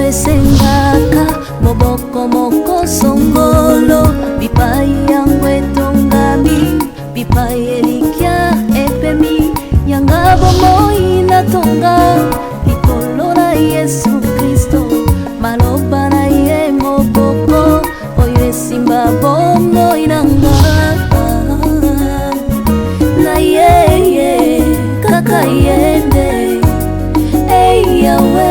sengaka moboko moko songolo bipai yangu etongami bipai elikya epemi yanga bomoi natonga likolo na Yesu Kristo maloba na ye moboko oyo esimba bomoi nanga na ye kaka yende yawe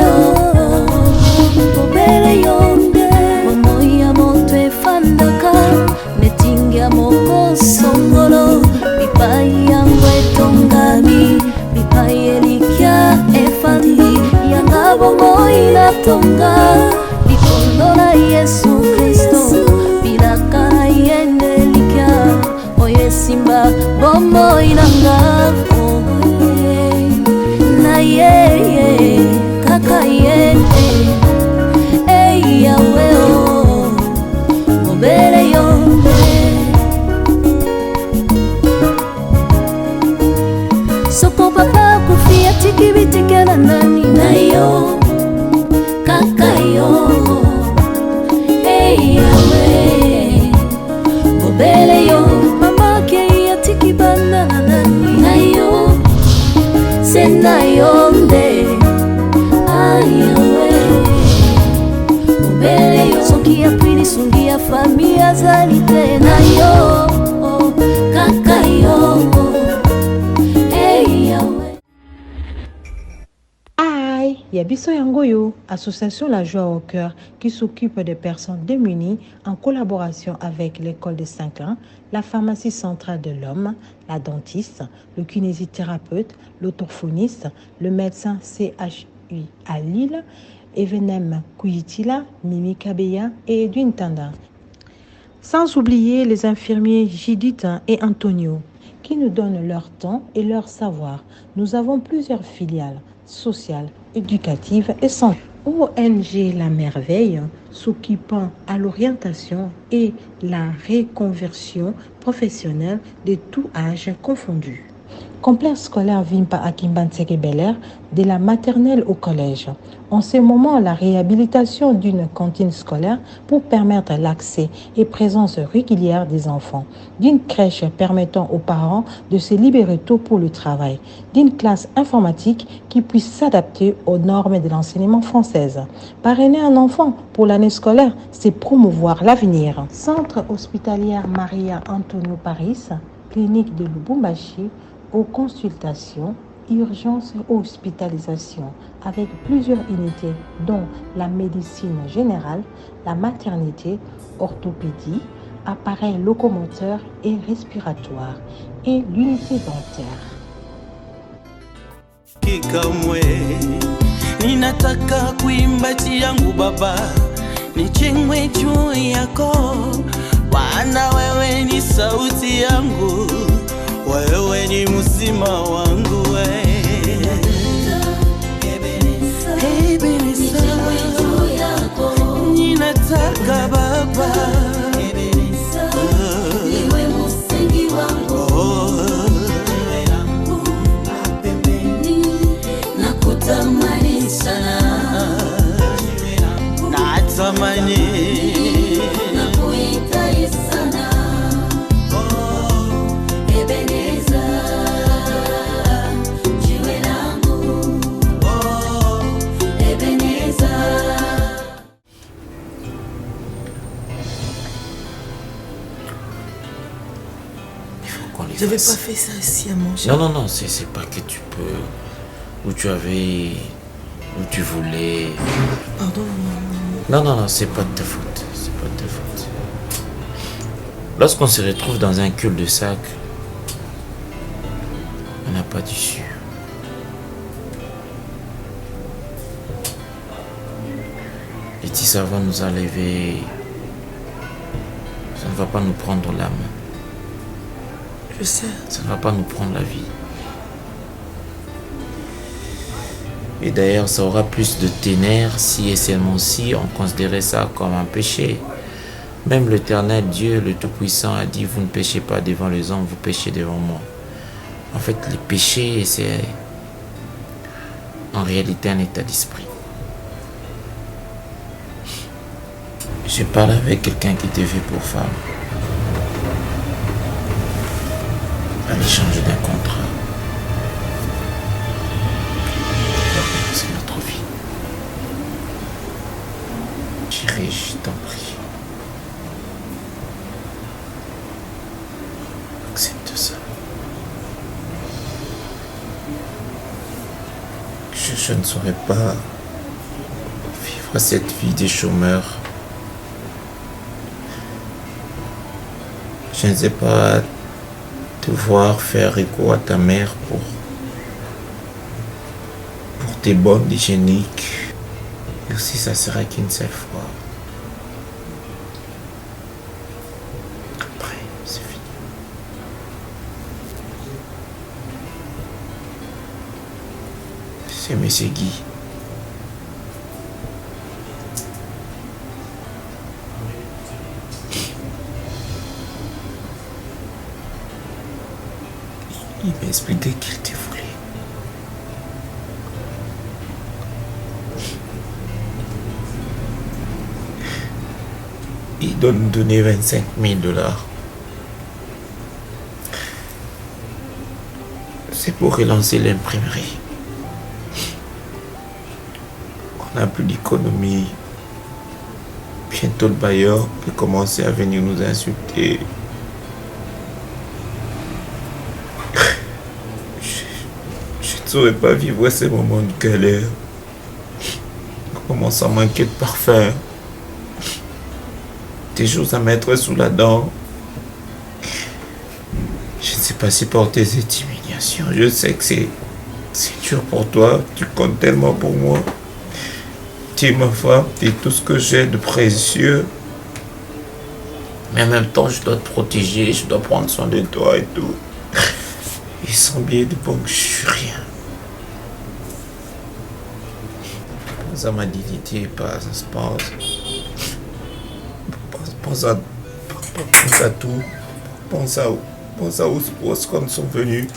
obere yonde momoya moto efandaka netingia moko songolo bipai yangu etongami bipai elikya efandi yanga bomoi natonga likolo na Yesu Kristo bilaka na yende likya oyo esimba bomoi nanga na ye kaka yende yawe obere yonde soko papa kufia tikibitikana nani nayo kaka yo yawe obere yo mama ke yatikibana nani nayo sena yonde ayawe obere yo soki ya pili sungia familia zali tena yo kaka yo yawe. Aïe, Yabiso Yangoyo, association La Joie au Cœur qui s'occupe des personnes démunies en collaboration avec l'école de Saint-Clain, la pharmacie centrale de l'homme, la dentiste, le kinésithérapeute, l'orthophoniste, le médecin CHU à Lille, Evenem Kuyitila, Mimi Kabeya et Edwin Tanda. Sans oublier les infirmiers Judith et Antonio qui nous donnent leur temps et leur savoir. Nous avons plusieurs filiales sociales, éducatives et santé. ONG La Merveille s'occupant à l'orientation et la reconversion professionnelle de tout âge confondu. Complexe scolaire Vimpa à Kimbanseke Bel-Air, de la maternelle au collège. En ce moment, la réhabilitation d'une cantine scolaire pour permettre l'accès et présence régulière des enfants. D'une crèche permettant aux parents de se libérer tôt pour le travail. D'une classe informatique qui puisse s'adapter aux normes de l'enseignement française. Parrainer un enfant pour l'année scolaire, c'est promouvoir l'avenir. Centre hospitalier Maria Antonio Paris, clinique de Lubumbashi, aux consultations, urgences et hospitalisations avec plusieurs unités dont la médecine générale, la maternité, orthopédie, appareils locomoteurs et respiratoires et l'unité dentaire. Kikamwe ninataka kuimba yangu baba nichengwe juu yako wana wewe ni sauti yangu wewe ni mzima wangu ninataka baba niwe msingi wangu nakutamani sana natamani J'avais pas fait ça sciemment. Non, c'est pas que tu peux. Où tu avais. Où tu voulais. Pardon. Non, c'est pas de ta faute. C'est pas de ta faute. Lorsqu'on se retrouve dans un cul-de-sac, on n'a pas d'issue. Les petits savants nous a levé. Ça ne va pas nous prendre l'âme. Je sais. Ça ne va pas nous prendre la vie. Et d'ailleurs, ça aura plus de ténèbres si et seulement si on considérait ça comme un péché. Même l'Éternel Dieu, le Tout-Puissant, a dit « Vous ne péchez pas devant les hommes, vous péchez devant moi ». En fait, le péché, c'est en réalité un état d'esprit. J'ai parlé avec quelqu'un qui était fait pour femme. À l'échange d'un contrat. C'est notre vie. Chérie, je t'en prie. Accepte ça. Je ne saurais pas vivre cette vie des chômeurs. Je ne sais pas devoir faire écho à ta mère pour tes bonnes hygiéniques. Et aussi, ça sera qu'une seule fois. Après, c'est fini. C'est Monsieur Guy. Il m'a expliqué qu'il te voulait. Il doit nous donner 25 000 $. C'est pour relancer l'imprimerie. On n'a plus d'économie. Bientôt le bailleur peut commencer à venir nous insulter. Je ne saurais pas vivre ces moments de galère. On commence à manquer de parfum. Des choses à mettre sous la dent. Je ne sais pas supporter cette humiliation. Je sais que c'est dur pour toi. Tu comptes tellement pour moi. Tu es ma femme, tu es tout ce que j'ai de précieux. Mais en même temps, je dois te protéger, je dois prendre soin de toi et tout. Et sans bien de bon que je suis rien. Pense à ma dignité, pense à tout. Pense à où est-ce qu'on sont venus.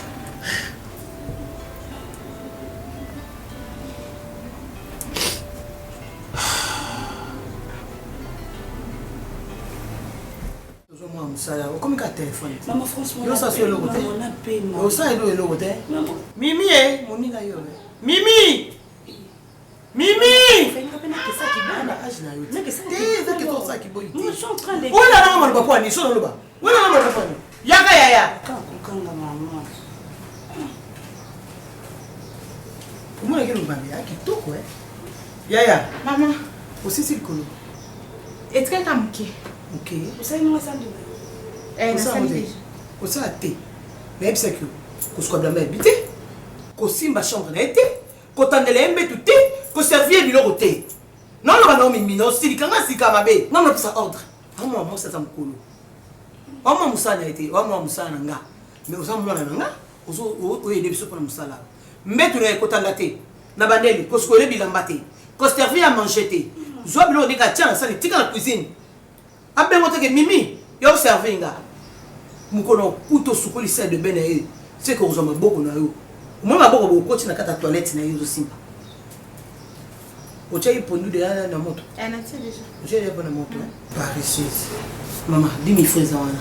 Comme un téléphone. Maman, franchement, Yo, ça c'est le côté. on a payé, Yo, ça c'est le côté. Maman. Mimi, mon nina yo. Mimi! Mimi! Je suis en train de... Yaya, Maman, aussi c'est le colo. est-ce que tu as manqué? Ok. Vous savez, moi, ça me demande. Elle a sali déjà. Aussi à thé. Mais c'est que, qu'on soit bien habité, qu'on simba chambre n'a été, qu'on t'en ait un tout thé, qu'on servir du lot thé. Non, non, Mimi, non, si quand c'est kamabe, non, non, ça ordre. Moi, ça me colo. Moi, Moussa n'a été, moi, Moussa n'a nga. Mais aux hommes, n'a nga, aux aider pour Moussa là. Mais tu n'as qu'au thé. Nabaneli, qu'on se connaît bilambate, qu'on servir à manger. Zoab l'eau des gars, tiens, ça n'est dans la cuisine. Après, moi, que Mimi, il y a observé un gars. Moukono, couteau sous le de Benaï, c'est que vous avez beaucoup na yo. Moi, ma beaucoup coach na kata toilette na yo aussi. Au tchai pour nous de la moto. Elle a déjà. J'ai la bonne moto. Paresseuse. Maman, 10 000 francs wana.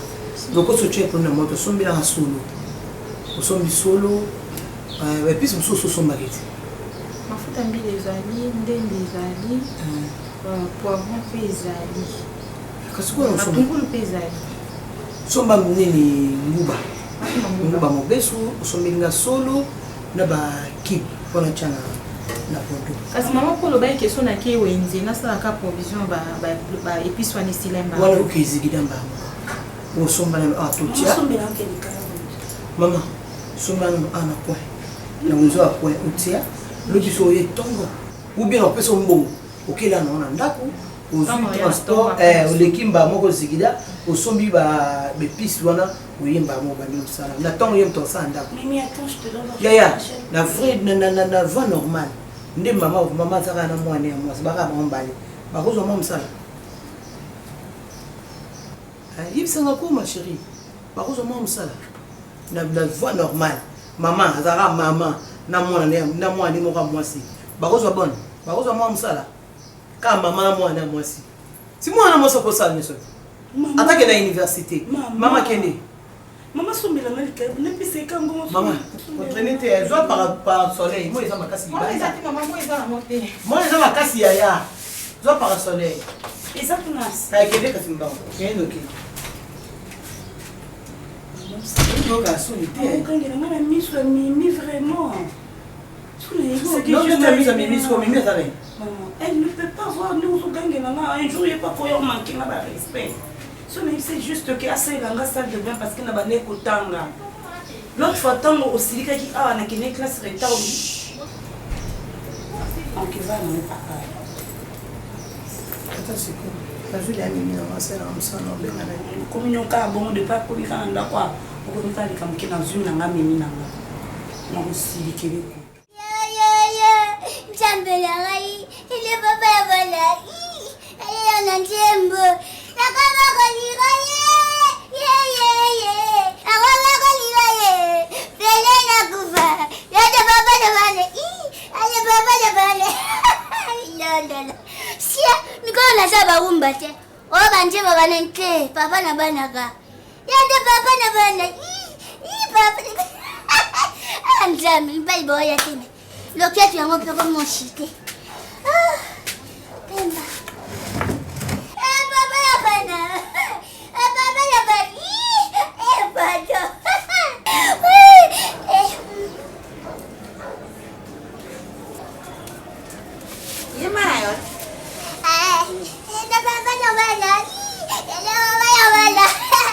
Donc, au tchai pour la moto, son bien en solo. Au son solo, et puis son solo son baguette. Ma faute a mis les alliés, des alliés, poivron paysanni. Qu'est-ce qu'on a Matungulu paysanni. Somba munene nguba. Nguba mobesu, osomelinga solo na ba kip pona chana na poto. Kasi maman ko loba ke sona ke wenze na sala ka provision ba épices wana silemba. Wala ukizigida mba. Wo somba na atotia. Mama, somba na ana kwa. Na unzo akwa utia. Lobi so ye tongo. Ou bien on peut son bon. Okela na ona ndako. Au transport lekimba moko zigida osombi ba bepis wana oyemba mo ba ni sala na temps yem to sa ndako. Mimi, attends, je te donne Yaya, la vraie na voie normale. Nde mama zaka na mwana ya mwasi baka ba mbali. Ba kozo mo msala. Yip sanga ko ma chérie. Ba kozo mo msala. Na voie normale. Maman zaka mama na mwana mo ka mwasi. Ba kozo bonne. Ba kozo mo msala. Kama mama mwana mwasi. Si moi on a mon soko ça monsieur. Attaque na université. Maman kende. Maman sombela na likabu ne pise kango. Maman, votre nete elle doit par soleil. Moi ils ont ma casse. Moi ils ont monté. Moi ils ont ma casse yaya. Doit par soleil. Exactement. Ça kende ka simba. Kende ok. Donc à son été. Quand il a mal mis sur Mimi vraiment. C'est que je t'ai mis à Mimi sur Mimi ça va. Elle ne peut pas voir nous au gang un jour il n'y a pas pour manquer ma respect. C'est juste que assez dans la salle de bain parce qu'il n'a pas d'école. L'autre fois, tant aussi, il y a une classe retard. Donc il va dans le papa. Attends, c'est quoi? T'as vu les amis dans ma salle en sang en bien avec. Comme il y a un bon de pas pour les faire un d'accord. Pour qu'on fasse comme qui dans une nanga mimi nanga. On aussi les kélé. Jambelangai, ile baba ya bala. Ile yana njembo. Nakama kolira ye. Nakama kolira ye. Bele na kufa. Yada baba na bale. Ale baba na bale. La. Sia, mikolo na saba umbate. O banje baba nente, papa na banaka. Yada papa na bana. Papa. Anjami, bai boya tene. Loketu yango pe ko mon chité. Pemba. Papa ya bana. Papa ya bani. Bado. Yemayo. Papa ya bana. Papa ya bana.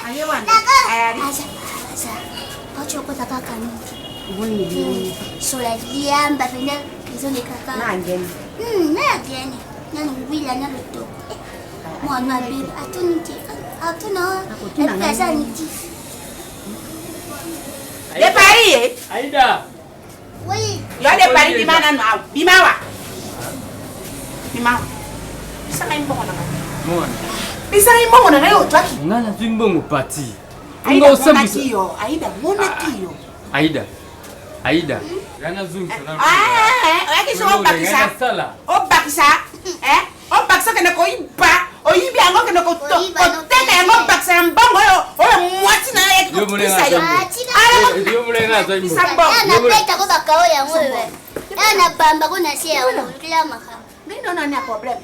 Ayewana. Ayari. Asa. Ocho ko takaka niki. Boni. Sola diamba penda kizo de kaka. Na ngeni. Na ngeni. Na ngwila na loto. Mwana bibi atuniti. Atuna. Epesa niti. Le pari Aïda. Oui. yo le pari bimana no bimawa. Bimawa. Bisa ngai mbongo na. Mwana. Bisa ngai mbongo na yo twaki. Ngana tuimbongo pati. Aida mona kiyo. Aida mona kiyo. Aida. Yana zungu sana. Oyaki so bakisa. Bakisa. O bakisa kene ko iba. Oyibi ango kene ko to. Tena yango bakisa mbongo yo mwati na yeki ko pisa yo. Ndio mlenga za imbo. Na peta ko bakao yango wewe. Na bamba ko na sia yango kila maka. Nino na na problem.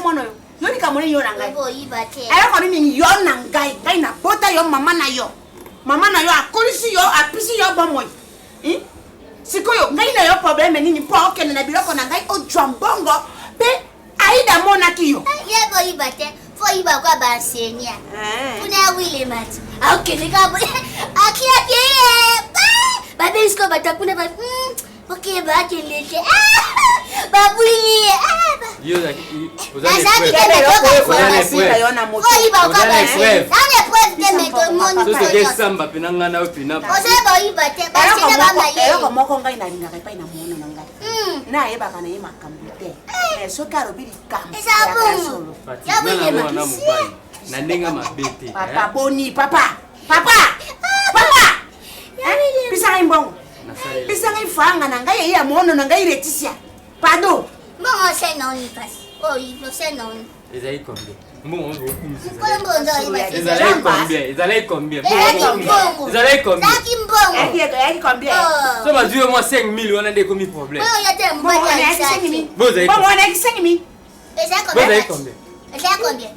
Mwana yo. Yo ni kamone yo na ngai. Bo ibate. Ala ko ni yo na ngai. Ngai na bota yo mama na yo. Mama na yo akolisi yo apisi yo bomoy. Sikoyo ngai na yo problem nini po okene na biloko na ngai o jwambongo pe Aida mona kiyo. Ye bo ibate. Fo iba kwa ba senya. Kuna wile mati. Akene ka bo. Akia ye. Ba besko batakuna ba. Okay ba keleke. Babuli. Yo da. Azaki tena toka yo na moto. Fo iba kwa ba senya. Nane preuve de meto moni. So te samba pinanga na opina. Ose bo ibate. Ba senya ba ma ye. Yo moko ngai na linga pa ina mona na ngai. Na yeba kana ye makambute. So karo bili kam. Esa bongo. Ya wile na mati. mobile. Na ndinga mabete. Papa boni papa. Bisa ngai mbongo. Bisa ngai fanga na ngai ya mono na ngai Leticia. Pardon. Bongo se non ni pas. Oh, il se non. Ezali combien? Mbongo kumisi. Kolombo ndo ibate. Ezali combien? Mbongo. Ezali combien? Taki mbongo. Yaki combien? So mazue moi 5000 wana ndeko mi problème. Bongo yate mbongo ya isaki. Boza Bongo wana kisenge mi. Esa Boza combien? combien? Esa combien?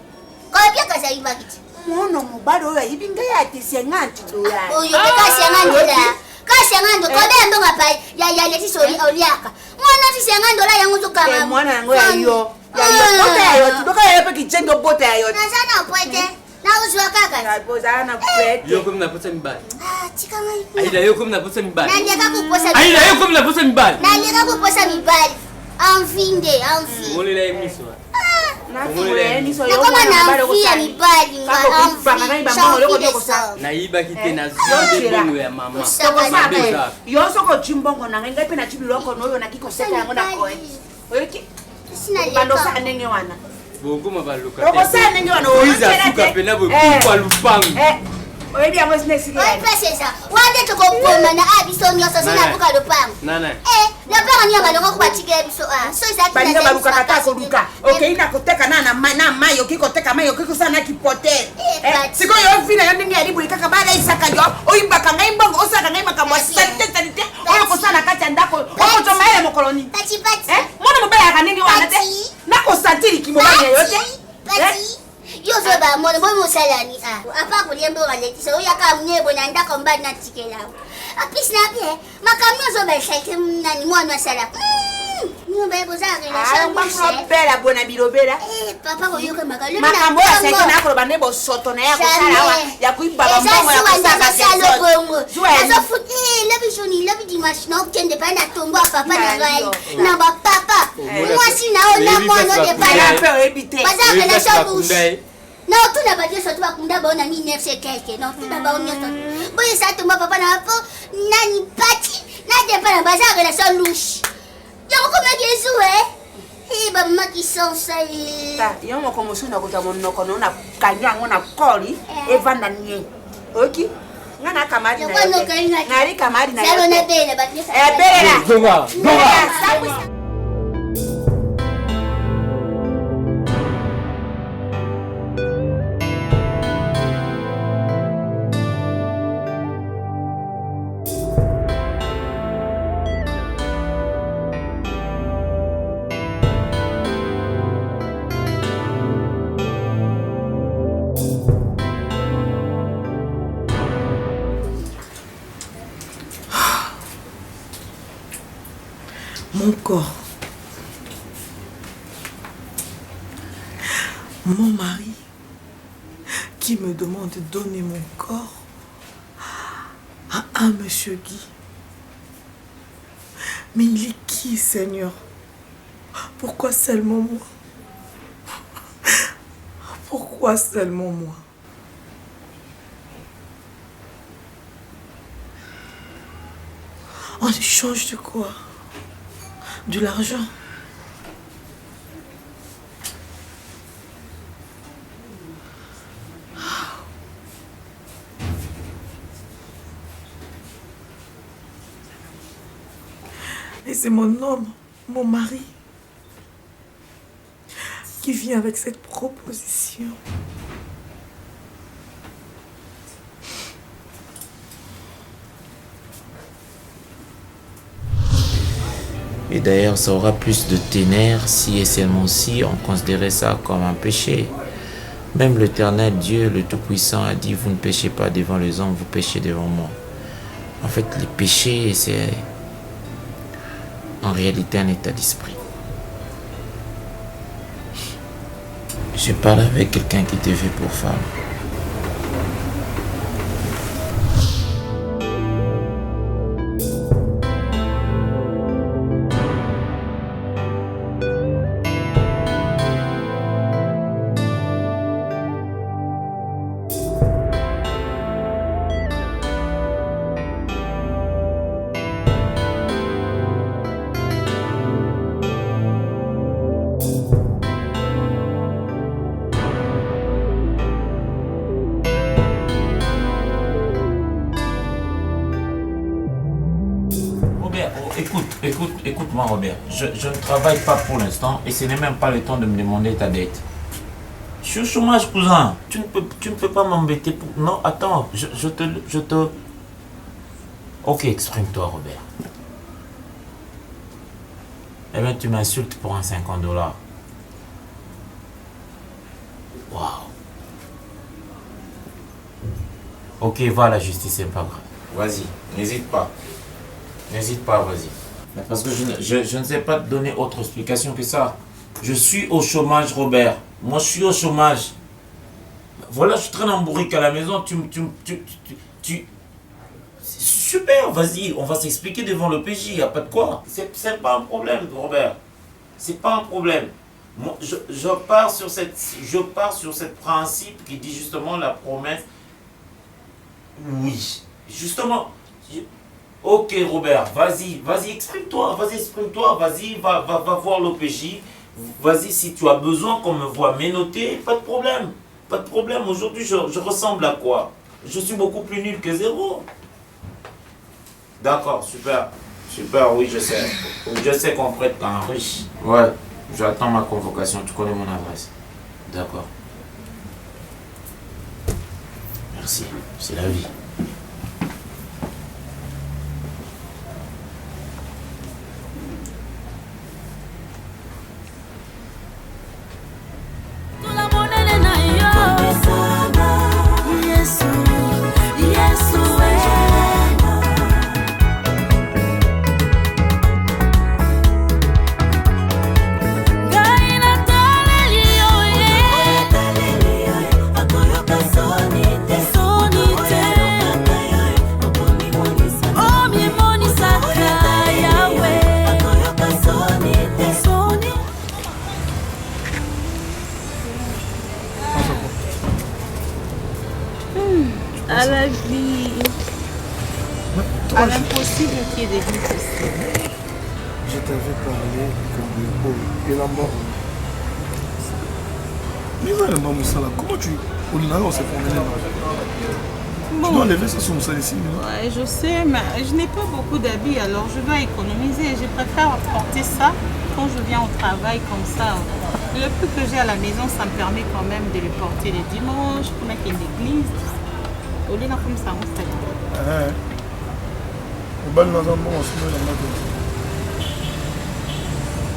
Combien ka sa ibakiti? Mono mobado oyo ibinga ya tisenganti dola. Oyo ka sengando la. Ka sengando combien mbongo pa ya leti soli oliaka. Mwana tisengando la yangu to kama. Mwana yango ya yo. Bota ya yo. Doka ya pe kichendo bota ya yo. Na sana poete. Na uzwa kaka. Na boza na pete. Yo comme na posa mibali. Chika ngai. Aida yo comme na posa mibali. Na ndeka kuposa. Aida yo comme na posa mibali. Na ndeka kuposa mibali. Envie. Molela emiso. Nakoma na mfia mibali naiba kite na zinde bongo ya mama. Yo soko chimbongo na ngai pe na chibiloko no yo na kikoseka yango na koe. Oyo ki bando sa ndenge wana. Bongo mabaluka. Roko sa ndenge wana Iza suka pena bo kwa lupango. oyebi yango esika pese eza wande tokopoma na a biso nyonso so nabuka lopango Nana. lopango niyo balongo kobatikela biso so ezaki balinga balukaka ta koluka okei na koteka na mai oki koteka mai oki kosala na kipotere sikoyo ovina yo ndenge yali boye kaka balaisaka yo oyibaka ngai mbongo osalaka ngai makambo ya salite oyo kosala kati ya ndako okotoma ele mokolo nini mwana mobali yaka ndenge wana te nakosantiri kimobali ya yo te yo ozoba mona boyi mosalani apa kolemba obalekisa oyaka munyebo na ndako mbali natikelawo apisi na bie makambo ozoba esalite nani mwana asala nyumba yekozalakelaabela bona bilobela papa koyoka makambo oyo asalite nakoloba nde bosoto na ye akosala awa ya koyibaba mbongo ya kosalaazofutlebi lebi dimanche naokende pa na tongo ya papa na ngai na bapapa mwasi na oyo na mwana mpe oyebi te bazalakela sobushi naotuna badie soto bakunda bao na 1900 quelque naotuna bao nyonso boye sa tongo ya papa na bapo nani pati nadepa na bazalakela so lushi yango komaki ezue bamama kisonsa yo moko mosusu nakuta monoko no nakangi yango na koli evanda nie oki nga na kamadi nari kamadi na belela Mon corps, mon mari qui me demande de donner mon corps à un monsieur Guy. Mais il est qui, Seigneur? Pourquoi seulement moi? Pourquoi seulement moi? En échange de quoi? De l'argent. Et c'est mon homme, mon mari, qui vient avec cette proposition. Et d'ailleurs, ça aura plus de ténère si et seulement si on considérait ça comme un péché. Même l'Éternel Dieu, le Tout-Puissant, a dit, vous ne péchez pas devant les hommes, vous péchez devant moi. En fait, les péchés, c'est en réalité un état d'esprit. Je parle avec quelqu'un qui te fait pour femme. Écoute-moi Robert, je ne travaille pas pour l'instant et ce n'est même pas le temps de me demander ta dette. Je suis au chômage, cousin. Tu ne peux pas m'embêter pour... Non, attends, je te... Ok, exprime-toi Robert. Eh bien, tu m'insultes pour un $50. Waouh. Ok, va, la justice, c'est pas grave. Vas-y, n'hésite pas. N'hésite pas, vas-y. Parce que je ne sais pas te donner autre explication que ça. Je suis au chômage, Robert. Moi, je suis au chômage. Voilà, je traîne en bourrique à la maison. Super, vas-y, on va s'expliquer devant le PJ. Il n'y a pas de quoi. C'est pas un problème, Robert. C'est pas un problème. Moi, je pars sur cette principe qui dit justement la promesse. Oui, justement. Ok Robert, vas-y, exprime-toi, vas-y, va voir l'OPJ, vas-y, si tu as besoin qu'on me voit ménoter, pas de problème, aujourd'hui je ressemble à quoi? Je suis beaucoup plus nul que 0. D'accord, super. Super, oui, je sais. Je sais qu'on prête quand un riche. Ouais, j'attends ma convocation. Tu connais mon adresse. D'accord. Merci, c'est la vie. À la vie, à l'impossible qui est devenu possible. Je t'avais parlé comme le beau et la mort. Mais là, le maman, comment tu... Au Lina, on s'est promené là. Tu dois enlever ça sur mon salle ici. Ouais, je sais, mais je n'ai pas beaucoup d'habits, alors je dois économiser. Je préfère porter ça quand je viens au travail comme ça. Le peu que j'ai à la maison, ça me permet quand même de le porter les dimanches, pour mettre une église. Au lieu comme ça, on s'est dit. Au bal, nous avons un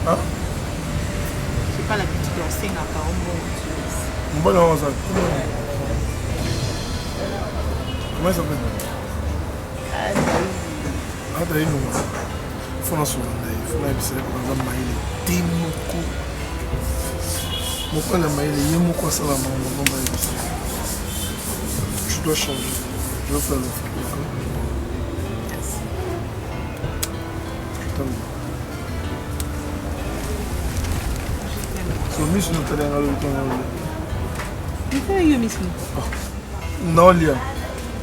hein? J'ai pas l'habitude d'enseigner à part au monde. Au bal, nous avons comment il s'appelle? Adaï, non. Il faut la soulever. Il faut la bisser pour la maïle. Timoko. Mon frère, la maïle, il y a mon quoi ça la maïle. Tu dois changer. Je vais faire le fait. Merci. Je t'aime. So, Miss, nous t'allons aller au temps. Tu fais un Miss. Non, Lia.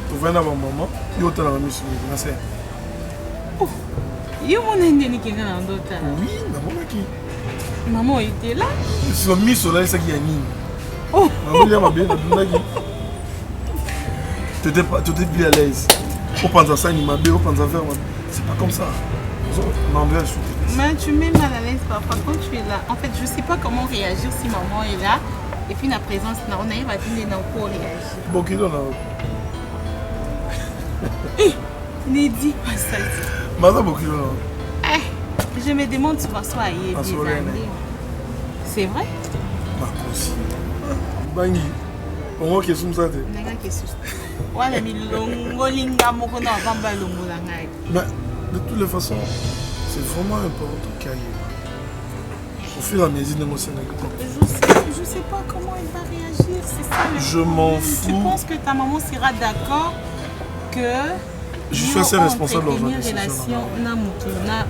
Tu viens d'avoir maman. Tu t'allons aller Miss. Merci. Oh, yo mon ennemi qui est dans d'autres. Oui, maman qui. Maman était là. Si on Miss, là, c'est qui a mis. Oh, maman, Lia m'a bien dit. Tu n'étais plus à l'aise. On pense à ça, il m'a bien, on pense à faire. C'est pas comme ça. Mais tu mets mal à l'aise parfois quand tu es là. En fait, je ne sais pas comment réagir si maman est là. Et puis la présence, on arrive à dire non pour réagir. Bon, qui donne Ne dis pas ça. Je me demande souvent soit ailleurs des années. C'est vrai? Bangi. On qui est sous ça. Mais de toutes les façons, c'est vraiment important qu'il y ait. Au fur et à mesure de mon Sénégal. Je sais pas comment elle va réagir, c'est ça le Je m'en fous. Tu penses que ta maman sera d'accord que je suis assez responsable dans une relation na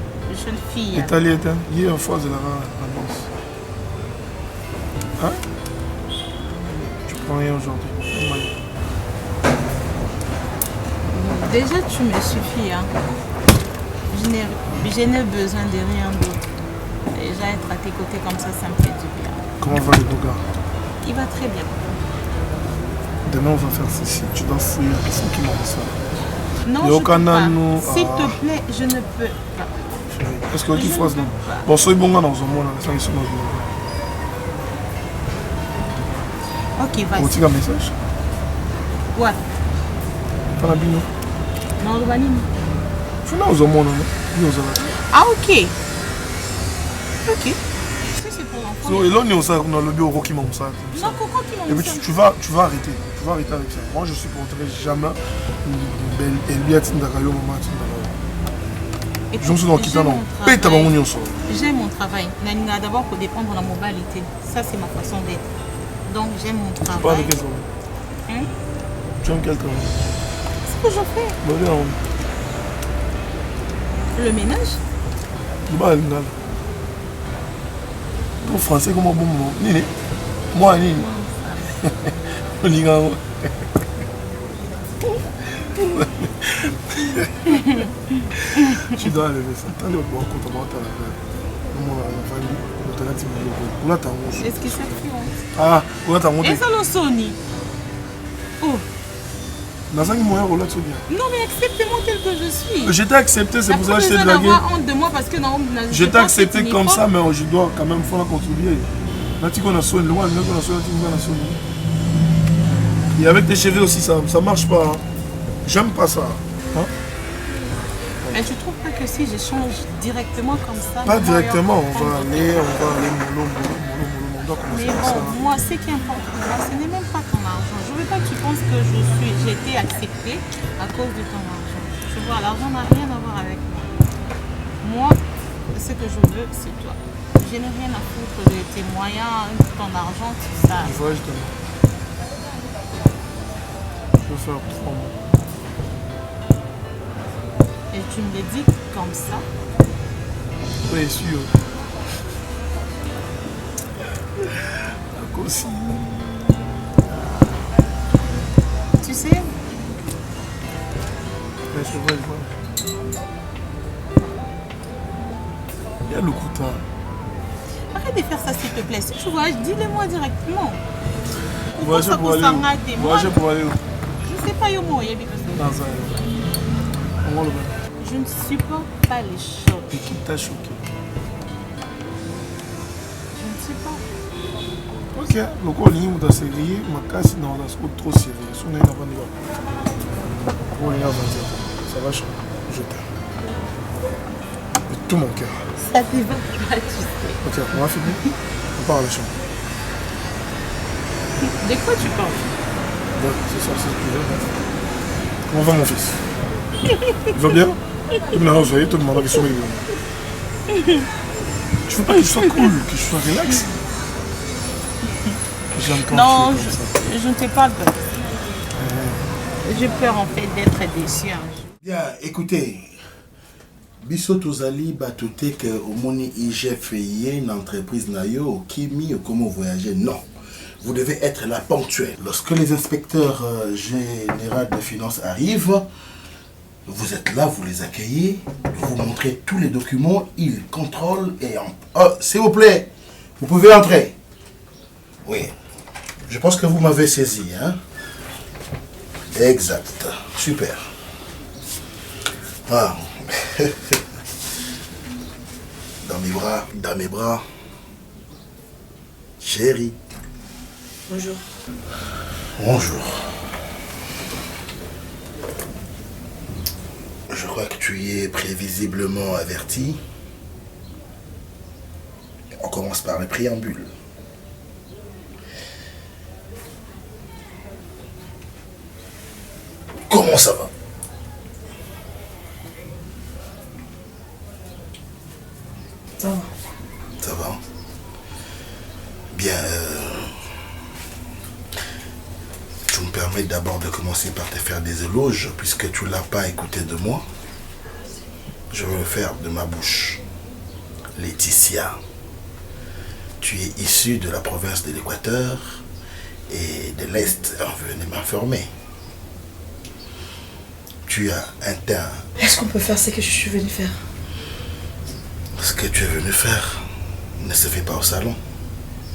jeune fille. Italie est il y a une fois de la danse. Hein? Tu prends rien aujourd'hui. Déjà tu me suffis, hein. Je n'ai besoin de rien d'autre. Déjà être à tes côtés comme ça me fait du bien. Comment va le Boga? Il va très bien. Demain on va faire ceci. Tu dois fouiller la personne qui m'a reçu. Non, je ne peux pas. S'il te plaît, je ne peux pas. Parce que tu phrase non. Bon, sois bon dans un monde, ça ils sont dans le. Ok, vas-y. Tu as un message? Ouais. Pas la bino. Non, le banini. Tu n'as pas un monde, non? Ah, ok. Ok. C'est pour l'enfant. Et là, on a le bureau qui m'a ça. Non, Coco qui m'a et puis tu vas arrêter. Tu vas arrêter avec ça. Moi, je supporterai jamais une belle Eliette Ndakayo Maman. Je me suis dans le quittant. J'aime mon travail. D'abord pour dépendre de la mobilité. Ça, c'est ma façon d'être. Donc, j'aime mon travail. Tu parles de quel travail? Tu aimes quel travail? Ce que je fais. Le ménage? Ton français comment bon moment? Nini? Moi, Nini? Tu dois lever ça. T'as le bon compte à la famille. Est-ce que ça fait honte? Ah, on a ta monté. Et ça le sonne. Oh. Nazangi moyen relation bien. Non, mais acceptez-moi tel que je suis. Je t'ai accepté, c'est pour ça que je t'ai dragué. Avoir honte de moi parce que non, je t'ai accepté comme ça, mais je dois quand même faire contribuer. Et avec tes cheveux aussi, ça marche pas. Hein. J'aime pas ça. Hein? Mais tu trouves pas que si j'échange directement comme ça... Pas directement, on va aller mollo. Mais bon, moi, ce qui importe pour moi, ce n'est même pas ton argent. Je veux pas que tu penses que j'ai été acceptée à cause de ton argent. Tu vois, l'argent n'a rien à voir avec moi. Moi, ce que je veux, c'est toi. Je n'ai rien à foutre de tes moyens, de ton argent, tout ça. Je vois, je te demande. Je veux faire 3 mois. Et tu me le dis comme ça? Oui, sûr. Aussi. Tu sais? Je vois. Il y a le couteau. Arrête de faire ça s'il te plaît. Si tu voyages, dis-le-moi directement. Voyager pour aller où? Voyager pour aller où? Je sais pas, Yomo, il y a je ne supporte pas les chocs. Et qui t'a choqué? Je ne sais pas. Ok, le coup, on est sérieux, ma casse dans la scope trop sérieux. Si on est avant de ça va changer. Je t'aime. De tout mon cœur. Ça te va pas, tu sais. Ok, on va finir. On part à la chambre. De quoi tu parles? C'est ça, c'est ce que tu veux. Comment va mon fils? Il va bien? Il me l'a envoyé, tout le monde a vu sur les vidéos. Tu veux pas que je sois cool, que je sois relax? Non, je ne te parle pas. J'ai peur en fait d'être déçu. Bien, écoutez. Biso tozali batote que au moni IGF une entreprise nayo kimi comment voyager. Non. Vous devez être là ponctuel. Lorsque les inspecteurs généraux de finances arrivent, vous êtes là, vous les accueillez, vous montrez tous les documents, ils contrôlent et... s'il vous plaît, vous pouvez entrer. Oui. Je pense que vous m'avez saisi, hein? Exact. Super. Ah. Dans mes bras. Chérie. Bonjour. Bonjour. Je crois que tu y es prévisiblement averti. On commence par le préambule. Comment ça va? Ça va. Ça va? Bien. Tu me permets d'abord de commencer par te faire des éloges, puisque tu ne l'as pas écouté de moi. Je vais le faire de ma bouche. Laetitia, tu es issue de la province de l'Équateur et de l'Est, venez m'informer. Tu as un teint... Est-ce qu'on peut faire ce que je suis venu faire? Ce que tu es venu faire ne se fait pas au salon,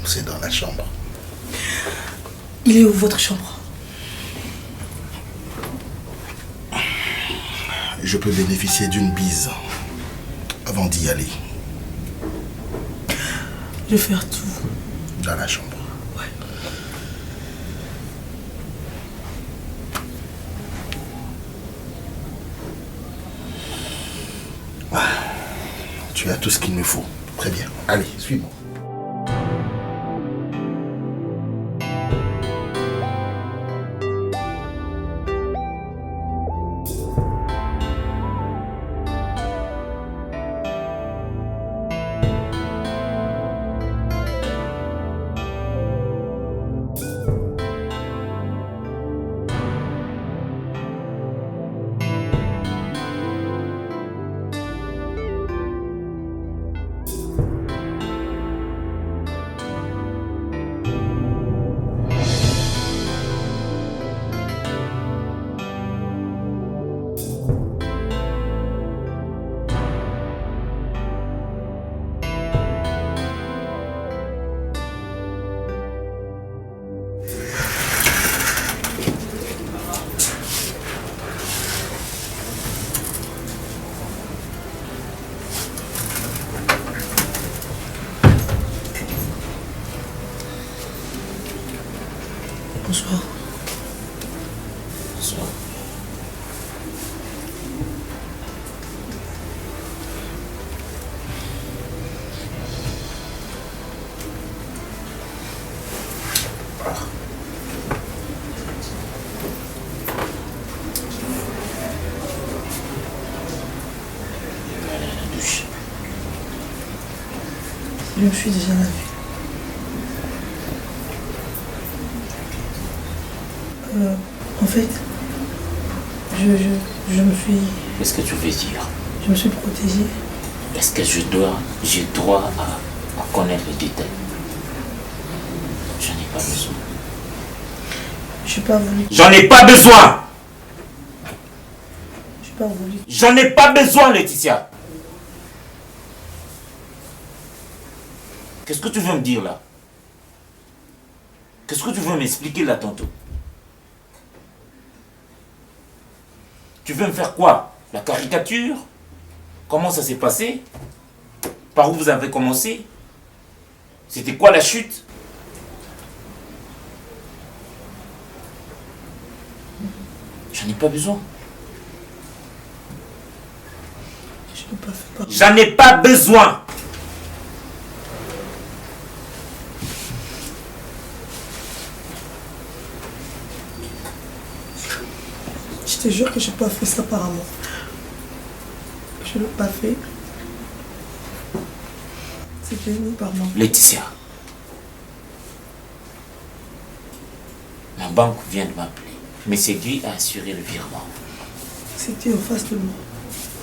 c'est dans la chambre. Il est où votre chambre? Je peux bénéficier d'une bise avant d'y aller. Je vais faire tout. Dans la chambre. Ouais. Tu as tout ce qu'il me faut. Très bien. Allez, suis-moi. Je me suis déjà lavée. En fait, je me suis... Qu'est-ce que tu veux dire? Je me suis protégée. Est-ce que j'ai droit à connaître les détails? J'en ai pas besoin. Je n'ai pas voulu. J'en ai pas besoin! Je n'ai pas voulu. J'en ai pas besoin, Laetitia! Qu'est-ce que tu veux me dire là? Qu'est-ce que tu veux m'expliquer là tantôt? Tu veux me faire quoi? La caricature? Comment ça s'est passé? Par où vous avez commencé? C'était quoi la chute? J'en ai pas besoin. Je ne peux pas faire partie. J'en ai pas besoin. Je te jure que je n'ai pas fait ça par amour. Je ne l'ai pas fait. C'est venu par moi. Laetitia. La banque vient de m'appeler. Mais c'est lui qui a assuré le virement. C'était en face de moi.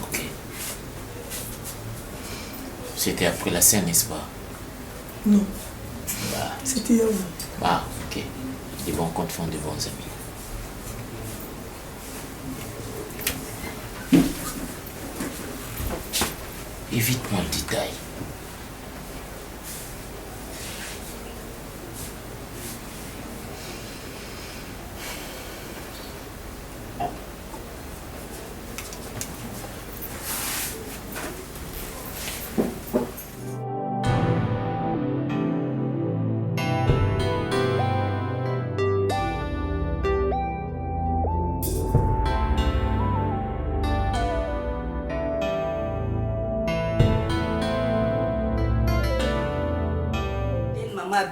Ok. C'était après la scène, n'est-ce pas? Non. Bah. C'était avant. Ah, ok. Les bons comptes font de bons amis. Évite-moi le détail.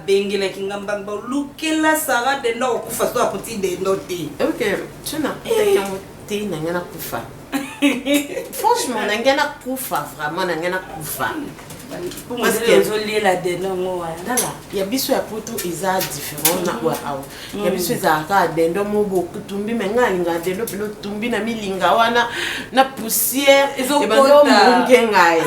Bengelaki ngambanga lukela sara de no kufa so aputi de no te. Ok, tu n'as pas été nangana kufa. Franchement, nangana kufa, vraiment nangana kufa. Parce que je la de no Dala, ya biso ya poto eza différent na wa awo. Ya biso eza ka dendo mo boku tumbi menga linga dendo pelo tumbi na milinga wana na poussière et bando mungengai.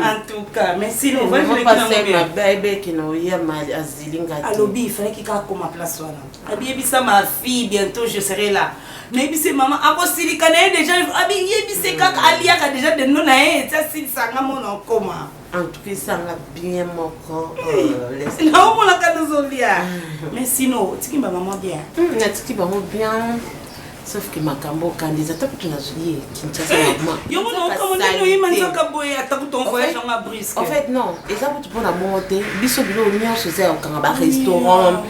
En tout cas, merci no va je passer ma bébé qui no ya ma azilinga. Alobi, il fallait qu'il comme ma place wana. Abi bisa ma fille, bientôt je serai là. Mais bise maman ako silikana déjà abi yebise kaka aliaka déjà de non na ça sil sanga mon koma. En tout cas, ça m'a bien mon corps. Non, on l'a qu'à nous oublier. Mais sinon, tu qui va maman bien. Tu qui va bien. Sauf que ma cambo candidat tant que tu n'as oublié Kinshasa maman. Yo mon comment nous y manzo kaboy attends ton voyage en brisque. En fait non, et ça tu prends la monter, biso bilo mien chez un restaurant,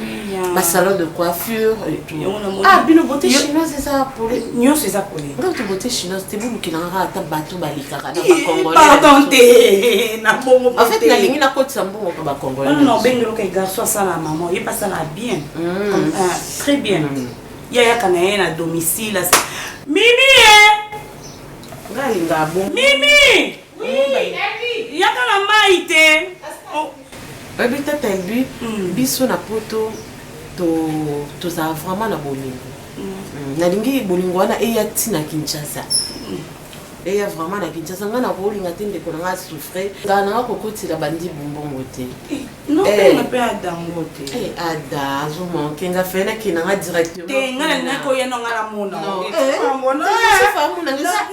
ma salon de coiffure et tout. Ah, bilo beauté chinoise c'est ça pour les. Nyo c'est ça pour les. Quand tu beauté chinoise, tu bulu qui n'aura ta bateau balikara na congolais. Pardon té na bongo. En fait la ligne na côte sambongo ba congolais. Non non, bengelo que garçon ça la maman, il passe là bien. Très bien. Yaya kanaye à domicile. Mimi Galinga bon. Mimi oui, yaka na maite. Baby tata lui biso na poto to za vraiment na bolingo. Na lingi bolingo wana eya tina Kinshasa. Eya vraiment na Kinshasa ngana bolinga tende ko nga souffrir. Ngana ko kotila bandi bumbongo te. Non, on peut adango te. Ada zo manke nga fena kina nga directement. Te ngana na ko yeno ngala mona. Ngona fa mona ngasa.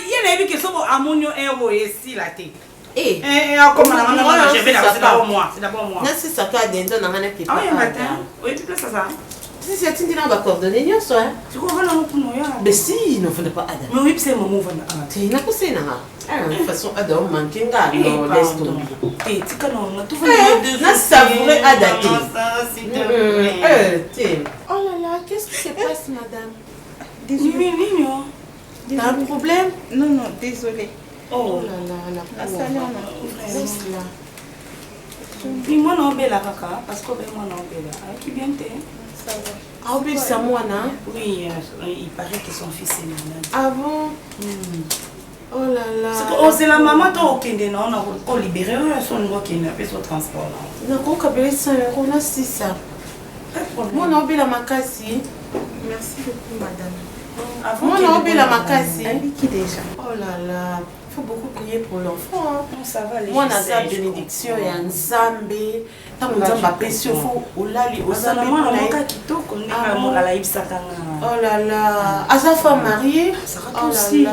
Yena ebi ke sobo amonyo ewo esi la te. Comme je vais là, c'est d'abord moi. C'est d'abord moi. C'est ça qu'a dentro na ngana ki. Ah oui, matin. Oui, tu peux ça. Si c'est tu n'as pas coordonné ni ça. Tu comprends là pour nous ya. Mais si, ne fallait pas Adam. Mais oui, c'est mon mouvement. Tu n'as pas ça na. De toute façon Adam manqué nga non laisse tomber. Tu connais on tout fait na savourer Adam. Tiens. Oh là là, qu'est-ce qui se passe madame? Désolée. T'as un problème? Non non, désolée. Oh là là, la pauvre. Puis moi non bella kaka parce que moi non bella. Qui bien t'es? Ça va. Ah oui, c'est moi là. Oui, il paraît que son fils est malade. Ah bon? Oh là là. C'est la maman toi qui est non, on libéré son niveau qui n'a pas son transport. Donc on a 100 €, on a 600. Moi on a oublié la makasi. Merci beaucoup, madame. Moi on a oublié la makasi. Qui déjà? Oh là là. Il faut beaucoup prier pour l'enfant. Hein. Non, ça va, les moi, on a sa bénédiction et un Zambé. Tant que nous avons il faut olali au Zambé. Oh là là. À sa femme mariée. Oh là là.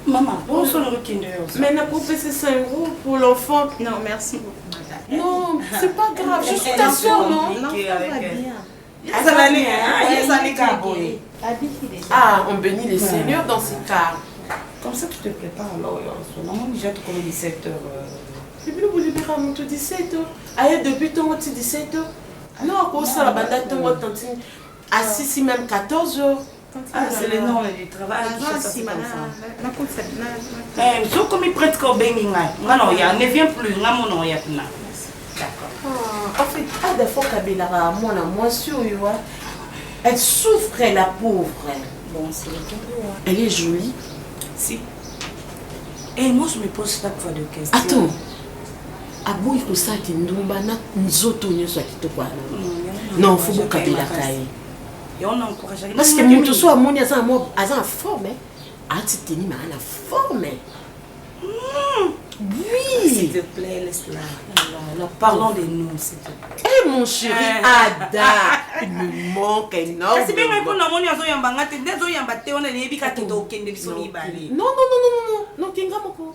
Maman, on s'en requiert. Maintenant, pour payer 5 € pour l'enfant. Non, merci beaucoup, madame. Non, c'est pas grave. Je suis ta soeur, non? L'enfant va bien. Ah, on bénit le Seigneur dans ces cas. Comme ça, tu te prépares alors. Normalement, déjà, tu connais 17 h. Et puis, vous libérez à mon 17 h. Aïe, depuis ton 17 h. Non, pour ça, la bande à 6 même 14 h. Ah, c'est le nom du travail. Je comme il prête qu'au béni. Non, il ne vient plus. D'accord. En fait, à des fois, moi, sûr, elle souffre, la pauvre. Bon, c'est le tour. Elle est jolie. Si. Et moi, je me pose chaque fois de questions. Attends. Abou, il faut ça qu'il nous banat, nous autres, nous sommes qui te parlent. Non, il faut beaucoup de la caille. Et on encourage. Parce que nous tous sommes en forme. Ah, tu t'es mis en forme. Oui. S'il te plaît, laisse-la. Parlons de nous, s'il te plaît. Eh, mon chéri, Ada, il me manque énormément. C'est bien que nous avons Non, Kinga Moko.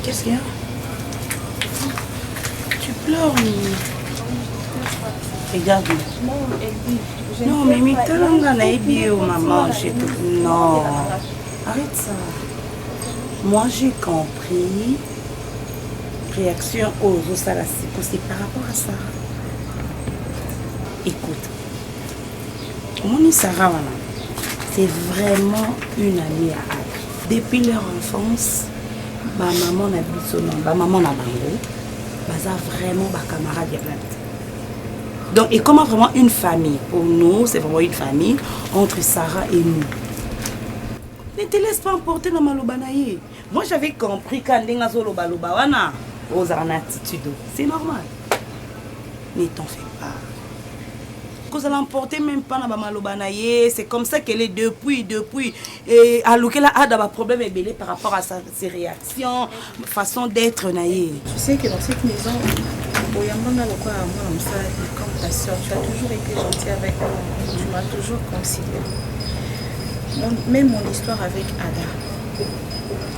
Qu'est-ce qu'il y a? Tu pleures, Mimi. Regarde. Non, Mimi, maman. Non. Arrête ça. Moi, j'ai compris. Réaction aux Osalasiko, c'est par rapport à ça. Écoute. Moni Sarah, c'est vraiment une amie à elle. Depuis leur enfance, ma maman n'a vu son nom, ma maman n'a bango. Baza vraiment ma camarade de planète. Donc, et comment vraiment une famille, pour nous, c'est vraiment une famille entre Sarah et nous. Ne te laisse pas emporter dans ma lobanaye. Moi, j'avais compris quand on a loba aux attitudes. C'est normal. Ne t'en fais pas. Quand elle l'emporter même pas dans ma lobanaye, c'est comme ça qu'elle est depuis. Et à l'oukel a un problème est belé par rapport à ses réactions, façon d'être naïe. Tu sais que dans cette maison, comme ta soeur, tu as toujours été gentille avec moi. Tu m'as toujours considéré. Même mon histoire avec Ada.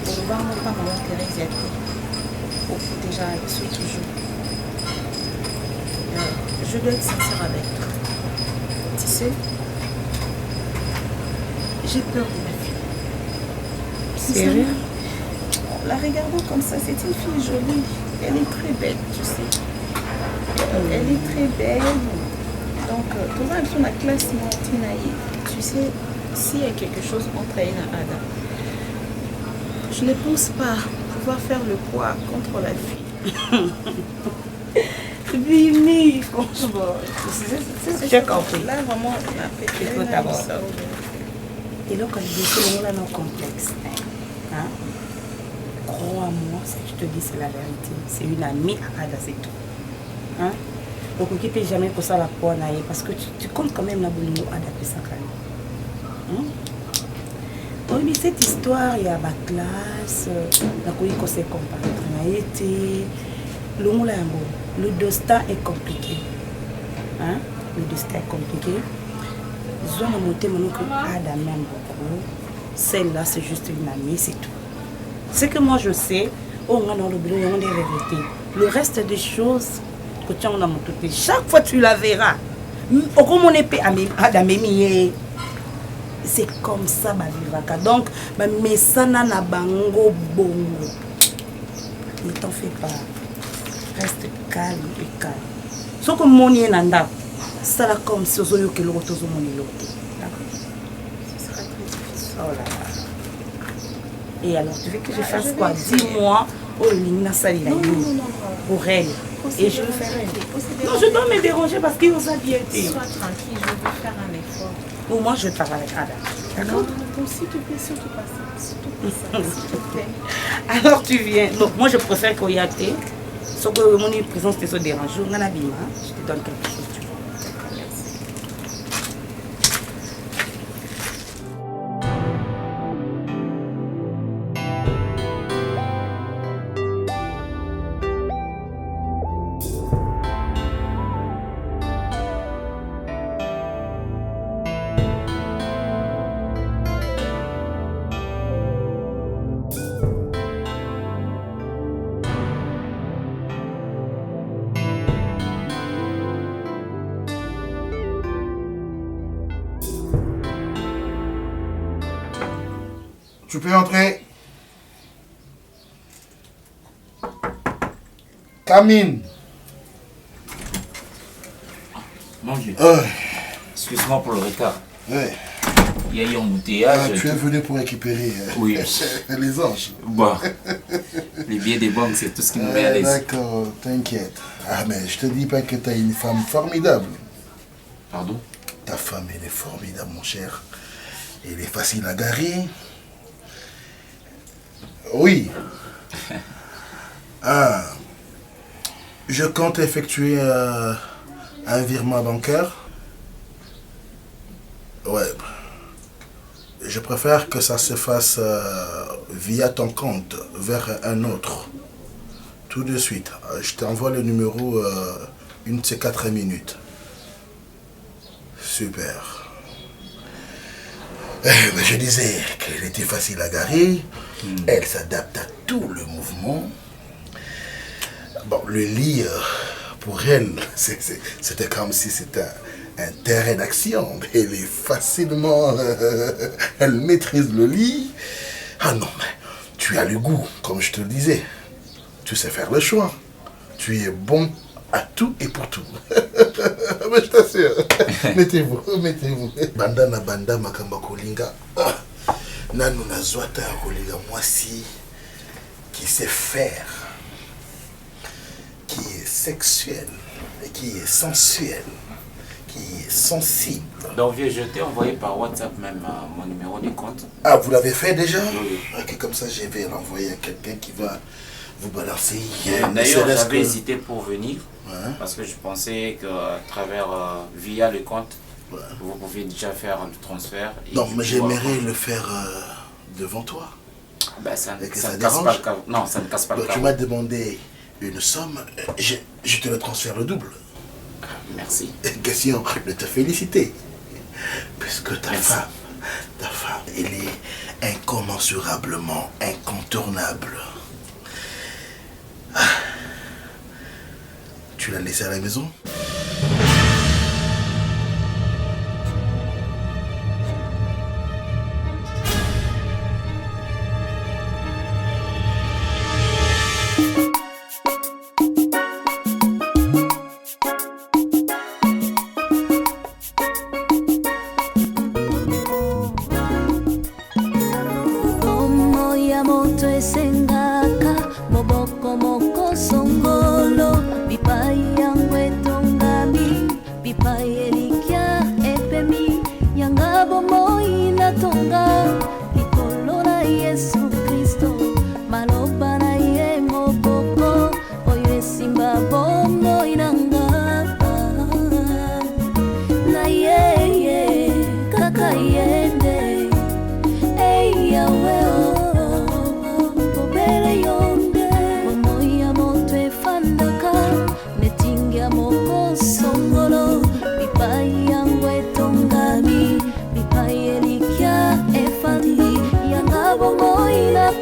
Pour le voir, mon pas maman Thérèse déjà, je suis toujours. Je dois être sincère avec toi. Tu sais, j'ai peur de ma fille. Sérieux? La regardant comme ça, c'est une fille jolie. Elle est très belle, tu sais. Elle est très belle. Donc, tu vois, sur la classe Martinaï, tu sais, s'il y a quelque chose entre elle et Ada, je ne pense pas pouvoir faire le poids contre la fille. Oui, franchement. J'ai compris. Là, vraiment, on a fait écoute d'abord. Et là, quand je dis que là, non complexe. Hein? Crois-moi, si je te dis, c'est la vérité. C'est une amie à Ada, c'est tout. Hein? Donc, on ne peut jamais que ça la poids parce que tu comptes quand même la bonne Ada Pesakali. Oui, mais cette histoire, il y a ma classe, la s'est comparée. Le destin est compliqué. Hein? Le destin est compliqué. Je vais monter mon oncle Ada même beaucoup. Celle-là, c'est juste une amie, c'est tout. Ce que moi je sais, on a dans le bureau, on est vérité. Le reste des choses, que tu as dans mon côté, chaque fois tu la verras. Comme on est Ada Memi. C'est comme ça ma vivaka. Donc, mais ça n'a bango bongo. Ne t'en fais pas. Reste calme et calme. Ce que mon est nanda, ça là comme si on que l'autre tout mon est. D'accord. Ce sera très difficile. Oh là là. Et alors, tu veux que je fasse quoi? Dis-moi Oh, Lina Salina, pour elle. Et je le ferai. Non, je dois me déranger parce qu'il vous a bien été. Sois tranquille, je vais faire un effort. Bon, moi, je travaille. D'accord? S'il te plaît, s'il te plaît. Alors, tu viens. Donc, moi, je préfère qu'il y ait thé. Sauf que mon présence te dérange. Je te donne quelque chose. Tu peux entrer. Camine. Mon Dieu. Excuse-moi pour le retard. Ouais. Il y a eu un embouteillage. Tu es venu pour récupérer oui. Les anges. Bon. Les billets des banques, c'est tout ce qui nous met à l'aise. D'accord, t'inquiète. Ah, mais je te dis pas que tu as une femme formidable. Pardon? Ta femme, elle est formidable, mon cher. Elle est facile à garer. Oui. Ah. Je compte effectuer un virement bancaire. Ouais. Je préfère que ça se fasse via ton compte vers un autre. Tout de suite. Je t'envoie le numéro une de ces 4 minutes. Super. Je disais qu'elle était facile à garer. Elle s'adapte à tout le mouvement. Bon, le lit, pour elle, c'était comme si c'était un terrain d'action. Elle est facilement... elle maîtrise le lit. Ah non, mais tu as le goût, comme je te le disais. Tu sais faire le choix. Tu es bon à tout et pour tout. Mais je t'assure. Mettez-vous. Bandana banda makamba kolinga. Nanu na zwata kolinga moisi qui sait faire, qui est sexuel, qui est sensuel, qui est sensible. Donc vieux, je t'ai envoyé par WhatsApp même mon numéro de compte. Ah, vous l'avez fait déjà? Oui. Ok, comme ça je vais l'envoyer à quelqu'un qui va vous balancer. D'ailleurs, j'avais hésité pour venir. Ouais. Parce que je pensais qu'à travers, via le compte, ouais, vous pouvez déjà faire un transfert. Non, mais j'aimerais le faire devant toi. Ben, ça ne casse pas le cas. Non, ça ne casse pas le cas. Tu m'as demandé une somme, je te le transfère le double. Merci. Question de te féliciter. Puisque ta femme, elle est incommensurablement incontournable. Ah. Tu l'as laissé à la maison?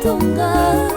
Tonga